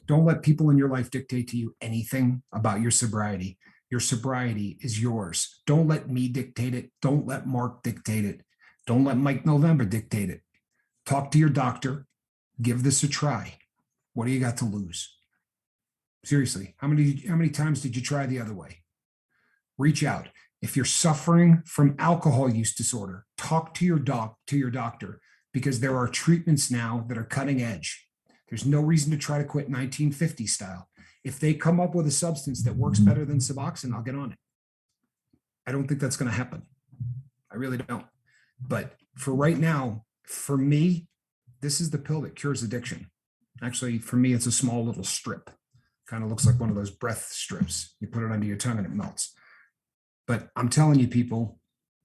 Don't let people in your life dictate to you anything about your sobriety. Your sobriety is yours. Don't let me dictate it. Don't let Mark dictate it. Don't let Mike November dictate it. Talk to your doctor. Give this a try. What do you got to lose? Seriously, how many times did you try the other way? Reach out. If you're suffering from alcohol use disorder, talk to your doctor, because there are treatments now that are cutting edge. There's no reason to try to quit 1950 style. If they come up with a substance that works better than Suboxone, I'll get on it. I don't think that's going to happen. I really don't. But for right now, for me, this is the pill that cures addiction. Actually, for me, it's a small little strip. Kind of looks like one of those breath strips. You put it under your tongue and it melts. But I'm telling you, people,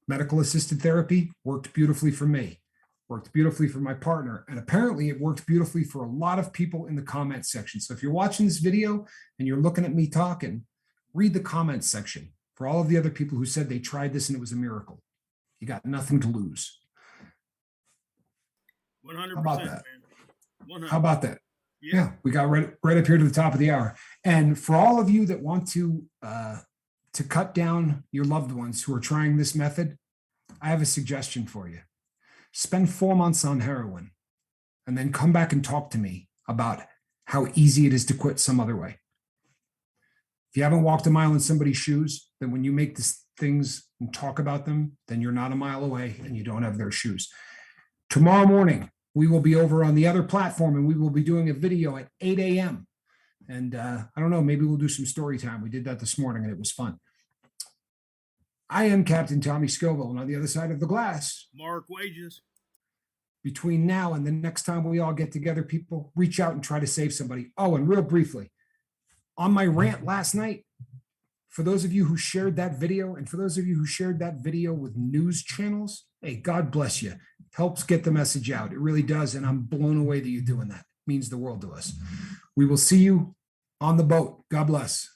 medical assisted therapy worked beautifully for me, worked beautifully for my partner. And apparently it worked beautifully for a lot of people in the comment section. So if you're watching this video and you're looking at me talking, read the comments section for all of the other people who said they tried this and it was a miracle. You got nothing to lose. 100%. How about that? Man. 100%. How about that? Yeah. We got right up here to the top of the hour. And for all of you that want to cut down your loved ones who are trying this method, I have a suggestion for you. Spend 4 months on heroin and then come back and talk to me about how easy it is to quit some other way. If you haven't walked a mile in somebody's shoes, then when you make these things and talk about them, then you're not a mile away and you don't have their shoes. Tomorrow morning, we will be over on the other platform and we will be doing a video at 8 a.m. And I don't know, maybe we'll do some story time. We did that this morning and it was fun. I am Captain Tommy Scoville, and on the other side of the glass, Mark Wages. Between now and the next time we all get together, people, reach out and try to save somebody. Oh, and real briefly, on my rant last night, for those of you who shared that video, and for those of you who shared that video with news channels, hey, God bless you. Helps get the message out. It really does. And I'm blown away that you're doing that. It means the world to us. We will see you on the boat. God bless.